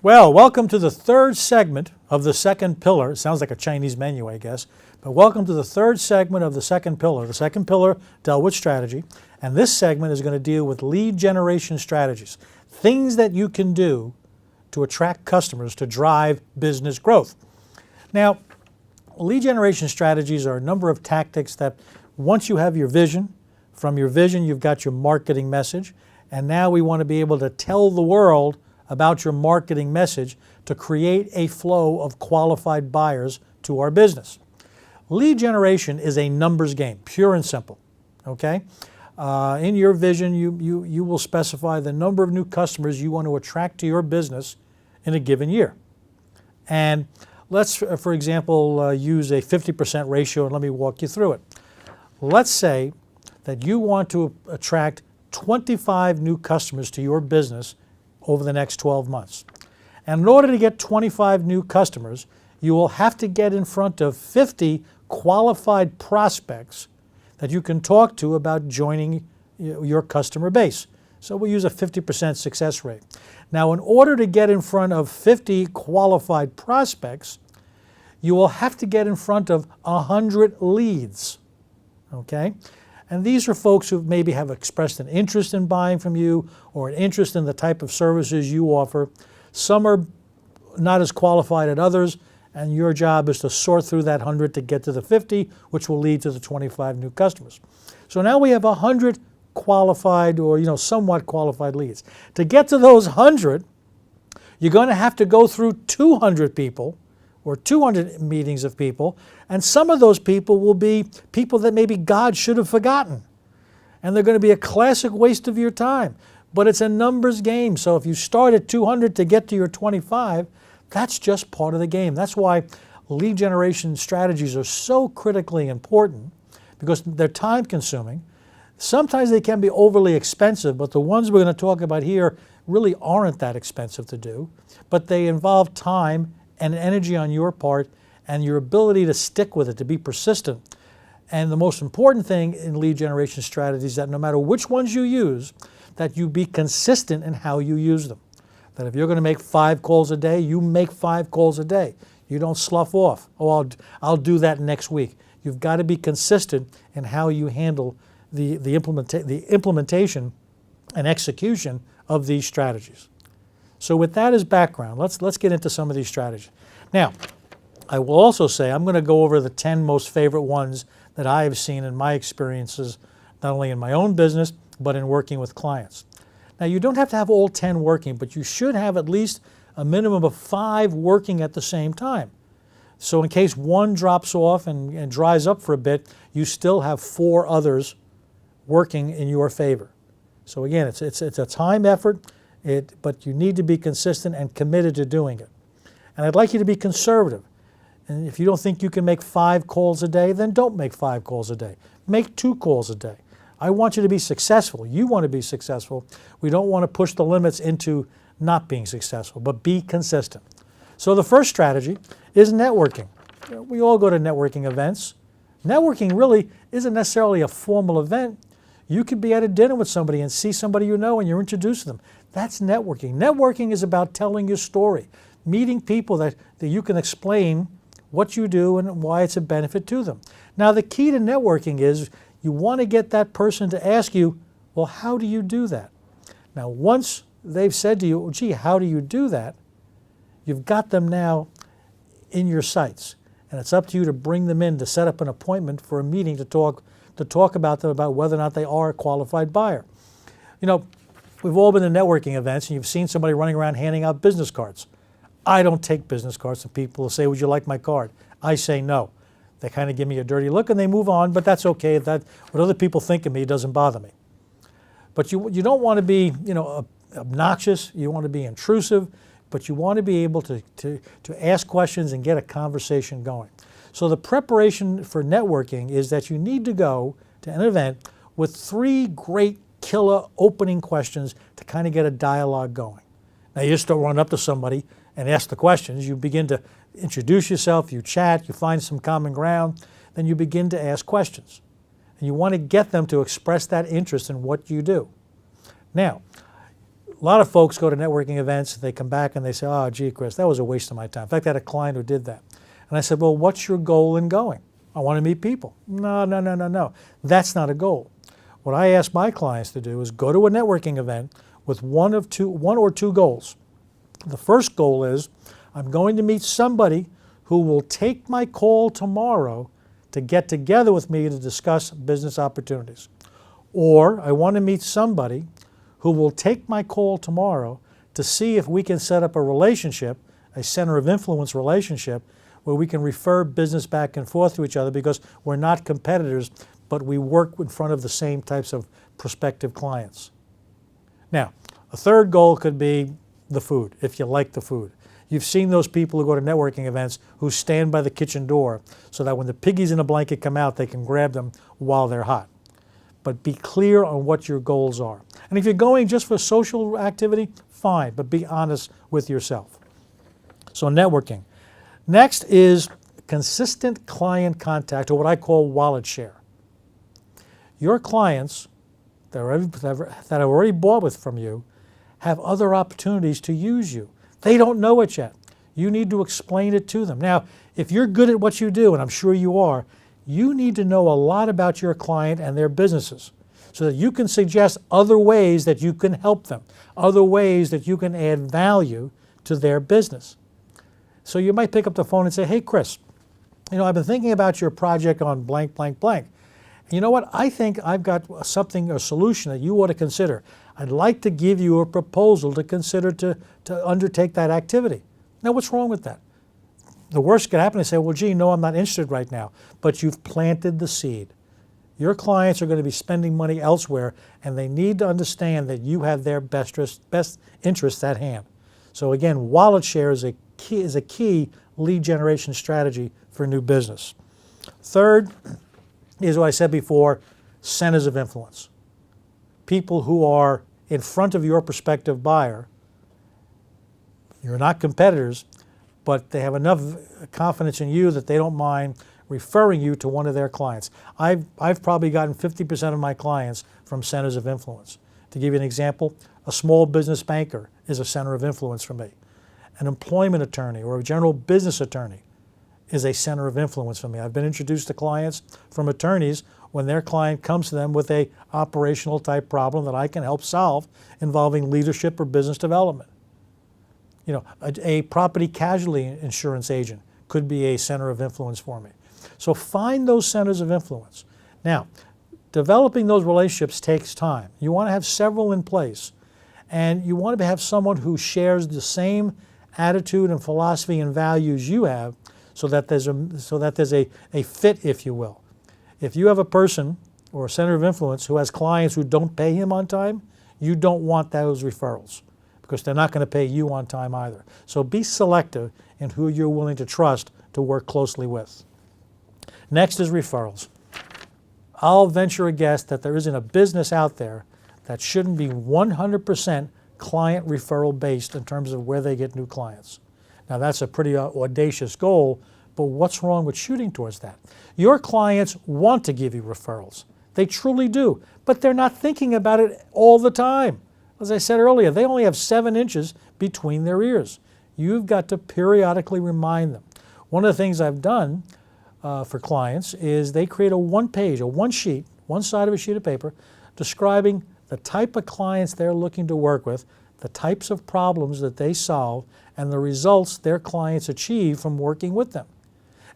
Well, welcome to the third segment of the second pillar. It sounds like a Chinese menu, I guess. But welcome to the third segment of the second pillar. The second pillar dealt with strategy. And this segment is going to deal with lead generation strategies. Things that you can do to attract customers to drive business growth. Now, lead generation strategies are a number of tactics that once you have your vision, from your vision you've got your marketing message. And now we want to be able to tell the world about your marketing message to create a flow of qualified buyers to our business. Lead generation is a numbers game, pure and simple, okay? In your vision, you will specify the number of new customers you want to attract to your business in a given year. And let's, for example, use a 50% ratio, and let me walk you through it. Let's say that you want to attract 25 new customers to your business over the next 12 months. And in order to get 25 new customers, you will have to get in front of 50 qualified prospects that you can talk to about joining your customer base. So we'll use a 50% success rate. Now, in order to get in front of 50 qualified prospects, you will have to get in front of 100 leads, okay? And these are folks who maybe have expressed an interest in buying from you or an interest in the type of services you offer. Some are not as qualified as others, and your job is to sort through that 100 to get to the 50, which will lead to the 25 new customers. So now we have 100 qualified or somewhat qualified leads. To get to those 100, you're going to have to go through 200 people or 200 meetings of people, and some of those people will be people that maybe God should have forgotten. And they're going to be a classic waste of your time. But it's a numbers game, so if you start at 200 to get to your 25, that's just part of the game. That's why lead generation strategies are so critically important, because they're time consuming. Sometimes they can be overly expensive, but the ones we're going to talk about here really aren't that expensive to do, but they involve time and energy on your part and your ability to stick with it, to be persistent. And the most important thing in lead generation strategies is that no matter which ones you use, that you be consistent in how you use them. That if you're going to make 5 calls a day, you make 5 calls a day. You don't slough off. Oh, I'll do that next week. You've got to be consistent in how you handle the implementation and execution of these strategies. So with that as background, let's get into some of these strategies. Now, I will also say I'm going to go over the 10 most favorite ones that I have seen in my experiences, not only in my own business, but in working with clients. Now, you don't have to have all 10 working, but you should have at least a minimum of 5 working at the same time. So in case one drops off and dries up for a bit, you still have 4 others working in your favor. So again, it's a time effort, but you need to be consistent and committed to doing it. And I'd like you to be conservative. And if you don't think you can make 5 calls a day, then don't make 5 calls a day. Make 2 calls a day. I want you to be successful. You want to be successful. We don't want to push the limits into not being successful, but be consistent. So the first strategy is networking. We all go to networking events. Networking really isn't necessarily a formal event. You could be at a dinner with somebody and see somebody you know and you're introduced to them. That's networking. Networking is about telling your story, meeting people that you can explain what you do and why it's a benefit to them. Now, the key to networking is you want to get that person to ask you, well, how do you do that? Now, once they've said to you, oh, gee, how do you do that? You've got them now in your sights. And it's up to you to bring them in to set up an appointment for a meeting to talk about them, about whether or not they are a qualified buyer. You know, we've all been to networking events and you've seen somebody running around handing out business cards. I don't take business cards from people who say, would you like my card? I say no. They kind of give me a dirty look and they move on, but that's okay. What other people think of me doesn't bother me. But you don't want to be, obnoxious. You want to be intrusive, but you want to be able to ask questions and get a conversation going. So the preparation for networking is that you need to go to an event with 3 great killer opening questions to kind of get a dialogue going. Now, you just don't run up to somebody and ask the questions. You begin to introduce yourself, you chat, you find some common ground, then you begin to ask questions. And you want to get them to express that interest in what you do. Now, A lot of folks go to networking events, they come back and they say, oh, gee, Chris, that was a waste of my time. In fact, I had a client who did that. And I said, well, what's your goal in going? I want to meet people. No, no, no, no, no. That's not a goal. What I ask my clients to do is go to a networking event with one or two goals. The first goal is I'm going to meet somebody who will take my call tomorrow to get together with me to discuss business opportunities. Or I want to meet somebody who will take my call tomorrow to see if we can set up a relationship, a center of influence relationship, where we can refer business back and forth to each other because we're not competitors, but we work in front of the same types of prospective clients. Now, a third goal could be the food, if you like the food. You've seen those people who go to networking events who stand by the kitchen door so that when the piggies in a blanket come out, they can grab them while they're hot. But be clear on what your goals are. And if you're going just for social activity, fine, but be honest with yourself. So networking. Next is consistent client contact, or what I call wallet share. Your clients that have already bought from you have other opportunities to use you. They don't know it yet. You need to explain it to them. Now, if you're good at what you do, and I'm sure you are, you need to know a lot about your client and their businesses so that you can suggest other ways that you can help them, other ways that you can add value to their business. So you might pick up the phone and say, hey, Chris, I've been thinking about your project on blank, blank, blank. You know what? I think I've got a solution that you ought to consider. I'd like to give you a proposal to consider to undertake that activity. Now, what's wrong with that? The worst could happen is say, well, gee, no, I'm not interested right now. But you've planted the seed. Your clients are going to be spending money elsewhere, and they need to understand that you have their best interests at hand. So again, wallet share is a key lead generation strategy for new business. Third is what I said before, centers of influence. People who are in front of your prospective buyer. You're not competitors, but they have enough confidence in you that they don't mind referring you to one of their clients. I've probably gotten 50% of my clients from centers of influence. To give you an example, a small business banker is a center of influence for me. An employment attorney or a general business attorney is a center of influence for me. I've been introduced to clients from attorneys when their client comes to them with a operational type problem that I can help solve involving leadership or business development. A property casualty insurance agent could be a center of influence for me. So find those centers of influence. Now, developing those relationships takes time. You want to have several in place, and you want to have someone who shares the same attitude and philosophy and values you have, so that there's a fit, if you will. If you have a person or a center of influence who has clients who don't pay him on time, you don't want those referrals because they're not going to pay you on time either. So be selective in who you're willing to trust to work closely with. Next is referrals. I'll venture a guess that there isn't a business out there that shouldn't be 100% client referral based in terms of where they get new clients. Now that's a pretty audacious goal, but what's wrong with shooting towards that? Your clients want to give you referrals. They truly do, but they're not thinking about it all the time. As I said earlier, they only have 7 inches between their ears. You've got to periodically remind them. One of the things I've done for clients is they create a one-page, one side of a sheet of paper, describing the type of clients they're looking to work with, the types of problems that they solve, and the results their clients achieve from working with them.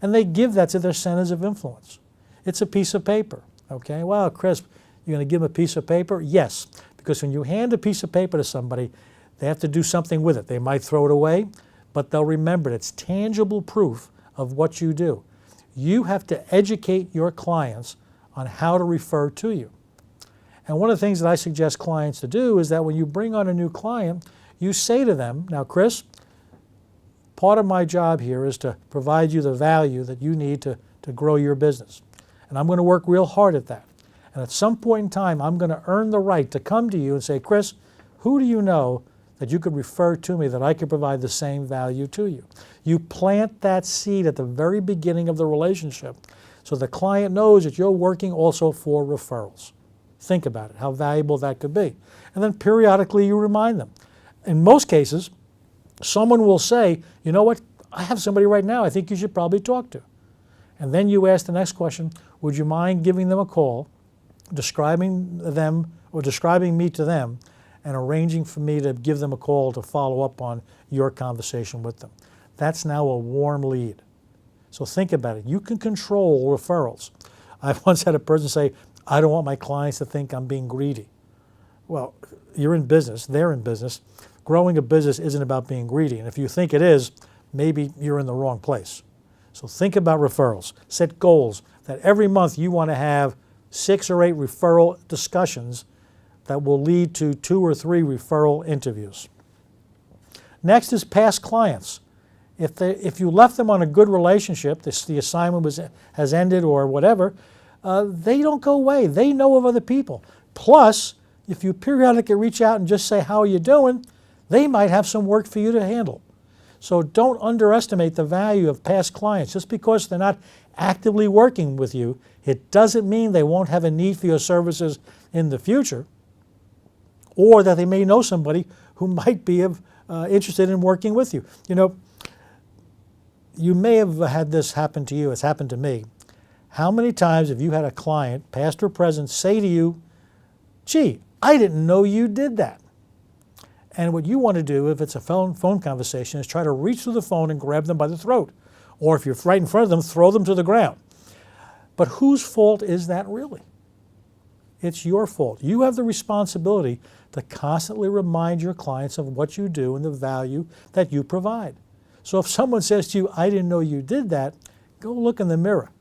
And they give that to their centers of influence. It's a piece of paper, okay? Well, Chris, you're going to give them a piece of paper? Yes, because when you hand a piece of paper to somebody, they have to do something with it. They might throw it away, but they'll remember it. It's tangible proof of what you do. You have to educate your clients on how to refer to you. And one of the things that I suggest clients to do is that when you bring on a new client, you say to them, now, Chris, part of my job here is to provide you the value that you need to grow your business. And I'm going to work real hard at that. And at some point in time, I'm going to earn the right to come to you and say, Chris, who do you know that you could refer to me that I could provide the same value to you? You plant that seed at the very beginning of the relationship so the client knows that you're working also for referrals. Think about it, how valuable that could be. And then periodically you remind them. In most cases, someone will say, you know what, I have somebody right now I think you should probably talk to. And then you ask the next question, would you mind giving them a call, describing them or describing me to them, and arranging for me to give them a call to follow up on your conversation with them. That's now a warm lead. So think about it. You can control referrals. I once had a person say, I don't want my clients to think I'm being greedy. Well, you're in business, they're in business. Growing a business isn't about being greedy. And if you think it is, maybe you're in the wrong place. So think about referrals. Set goals that every month you want to have 6 or 8 referral discussions that will lead to 2 or 3 referral interviews. Next is past clients. If you left them on a good relationship, the assignment has ended or whatever, they don't go away. They know of other people. Plus, if you periodically reach out and just say, how are you doing, they might have some work for you to handle. So don't underestimate the value of past clients. Just because they're not actively working with you, it doesn't mean they won't have a need for your services in the future, or that they may know somebody who might be interested in working with you. You know, you may have had this happen to you. It's happened to me. How many times have you had a client, past or present, say to you, gee, I didn't know you did that? And what you want to do, if it's a phone conversation, is try to reach through the phone and grab them by the throat. Or if you're right in front of them, throw them to the ground. But whose fault is that really? It's your fault. You have the responsibility to constantly remind your clients of what you do and the value that you provide. So if someone says to you, I didn't know you did that, go look in the mirror.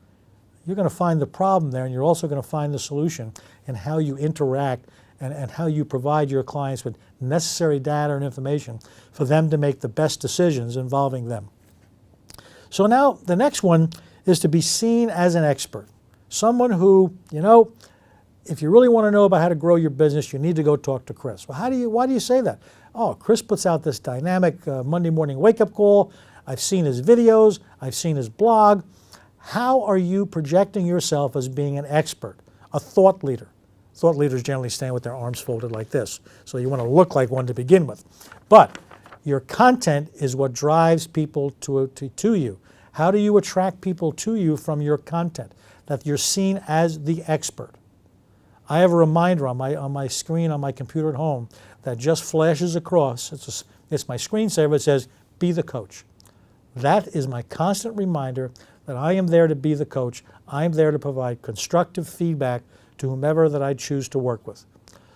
You're going to find the problem there, and you're also going to find the solution in how you interact and how you provide your clients with necessary data and information for them to make the best decisions involving them. So now the next one is to be seen as an expert. Someone who, you know, if you really want to know about how to grow your business, you need to go talk to Chris. Well, why do you say that? Oh, Chris puts out this dynamic Monday morning wake-up call. I've seen his videos. I've seen his blog. How are you projecting yourself as being an expert, a thought leader? Thought leaders generally stand with their arms folded like this, so you want to look like one to begin with. But your content is what drives people to you. How do you attract people to you from your content? That you're seen as the expert. I have a reminder on my screen on my computer at home that just flashes across. It's my screensaver. It says, be the coach. That is my constant reminder that I am there to be the coach. I am there to provide constructive feedback to whomever that I choose to work with.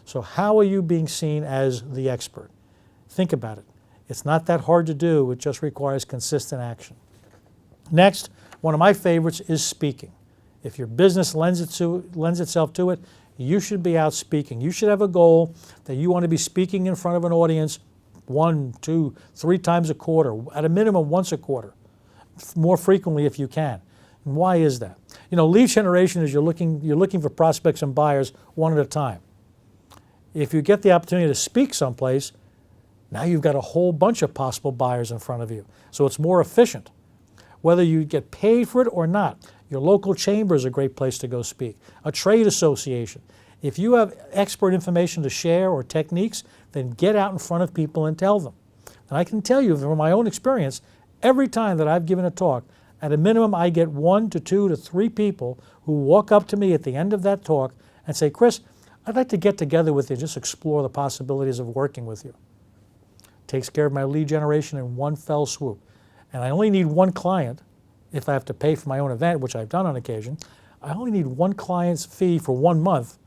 So how are you being seen as the expert? Think about it. It's not that hard to do. It just requires consistent action. Next, one of my favorites is speaking. If your business lends itself to it, you should be out speaking. You should have a goal that you want to be speaking in front of an audience 1, 2, 3 times a quarter, at a minimum once a quarter, more frequently if you can. And why is that? You know, lead generation is you're looking for prospects and buyers one at a time. If you get the opportunity to speak someplace, now you've got a whole bunch of possible buyers in front of you. So it's more efficient. Whether you get paid for it or not, your local chamber is a great place to go speak. A trade association. If you have expert information to share or techniques, then get out in front of people and tell them. And I can tell you from my own experience, every time that I've given a talk, at a minimum I get 1 to 2 to 3 people who walk up to me at the end of that talk and say, Chris, I'd like to get together with you and just explore the possibilities of working with you. Takes care of my lead generation in one fell swoop. And I only need 1 client. If I have to pay for my own event, which I've done on occasion, I only need 1 client's fee for 1 month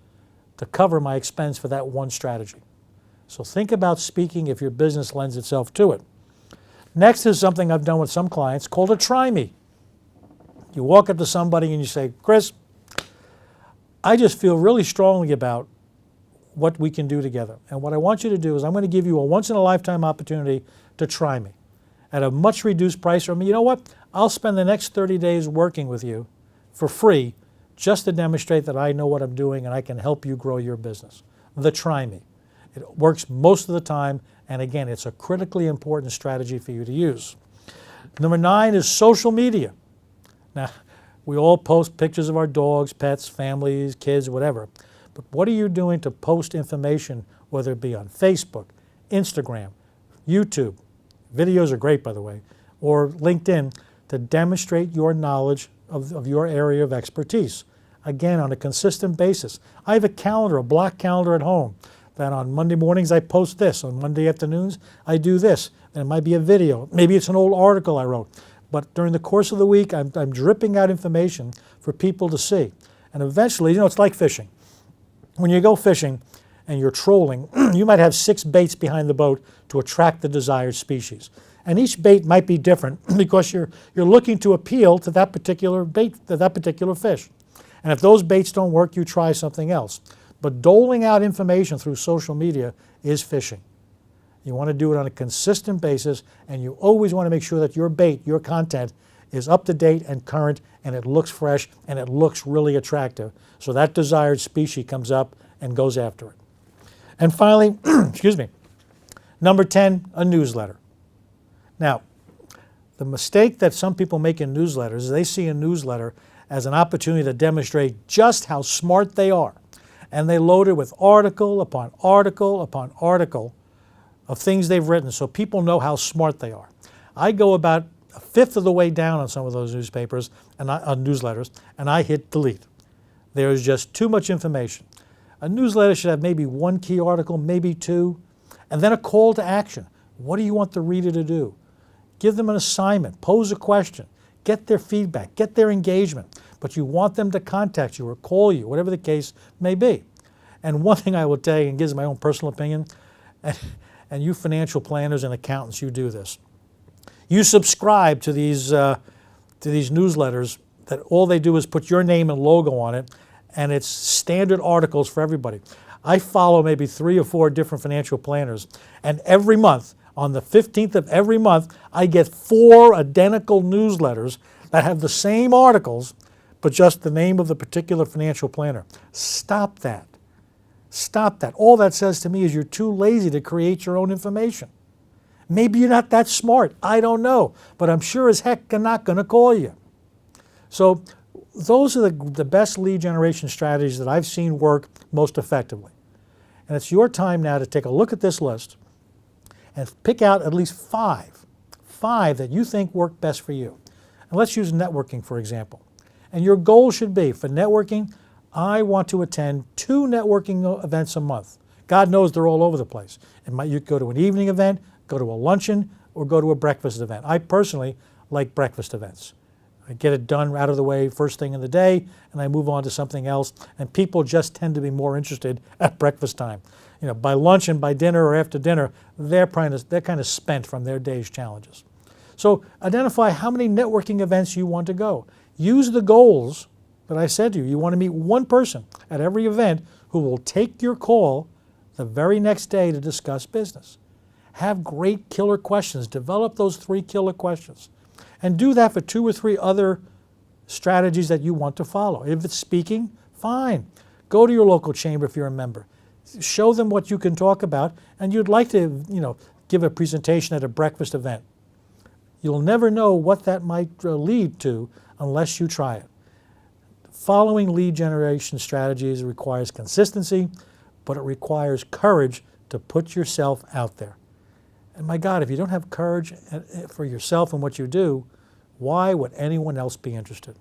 to cover my expense for that one strategy. So think about speaking if your business lends itself to it. Next is something I've done with some clients called a try me. You walk up to somebody and you say, Chris, I just feel really strongly about what we can do together. And what I want you to do is I'm going to give you a once-in-a-lifetime opportunity to try me at a much reduced price. Or, you know what? I'll spend the next 30 days working with you for free just to demonstrate that I know what I'm doing and I can help you grow your business. The try me. It works most of the time, and again, it's a critically important strategy for you to use. Number 9 is social media. Now, we all post pictures of our dogs, pets, families, kids, whatever. But what are you doing to post information, whether it be on Facebook, Instagram, YouTube, videos are great by the way, or LinkedIn, to demonstrate your knowledge of your area of expertise? Again, on a consistent basis. I have a calendar, a block calendar at home, that on Monday mornings I post this, on Monday afternoons I do this, and it might be a video, maybe it's an old article I wrote, but during the course of the week I'm dripping out information for people to see. And eventually, it's like fishing. When you go fishing and you're trolling, you might have 6 baits behind the boat to attract the desired species. And each bait might be different because you're looking to appeal to that particular bait, to that particular fish. And if those baits don't work, you try something else. But doling out information through social media is fishing. You want to do it on a consistent basis, and you always want to make sure that your bait, your content, is up to date and current, and it looks fresh, and it looks really attractive. So that desired species comes up and goes after it. And finally, excuse me, number 10, a newsletter. Now, the mistake that some people make in newsletters is they see a newsletter as an opportunity to demonstrate just how smart they are. And they load it with article upon article upon article of things they've written so people know how smart they are. I go about a fifth of the way down on some of those newspapers and newsletters, and I hit delete. There is just too much information. A newsletter should have maybe 1 key article, maybe 2, and then a call to action. What do you want the reader to do? Give them an assignment, pose a question, get their feedback, get their engagement. But you want them to contact you or call you, whatever the case may be. And one thing I will tell you, and gives my own personal opinion, and you financial planners and accountants, you do this. You subscribe to these newsletters that all they do is put your name and logo on it, and it's standard articles for everybody. I follow maybe 3 or 4 different financial planners, and every month, on the 15th of every month, I get 4 identical newsletters that have the same articles, but just the name of the particular financial planner. Stop that. Stop that. All that says to me is you're too lazy to create your own information. Maybe you're not that smart. I don't know. But I'm sure as heck not going to call you. So those are the best lead generation strategies that I've seen work most effectively. And it's your time now to take a look at this list and pick out at least 5 that you think work best for you. And let's use networking, for example. And your goal should be, for networking, I want to attend 2 networking events a month. God knows they're all over the place. You go to an evening event, go to a luncheon, or go to a breakfast event. I personally like breakfast events. I get it done out of the way first thing in the day, and I move on to something else, and people just tend to be more interested at breakfast time. By lunch and by dinner or after dinner, they're kind of spent from their day's challenges. So identify how many networking events you want to go. Use the goals that I said to you. You want to meet 1 person at every event who will take your call the very next day to discuss business. Have great killer questions. Develop those 3 killer questions. And do that for 2 or 3 other strategies that you want to follow. If it's speaking, fine. Go to your local chamber if you're a member. Show them what you can talk about, and you'd like to, give a presentation at a breakfast event. You'll never know what that might lead to unless you try it. Following lead generation strategies requires consistency, but it requires courage to put yourself out there. And my God, if you don't have courage for yourself and what you do, why would anyone else be interested?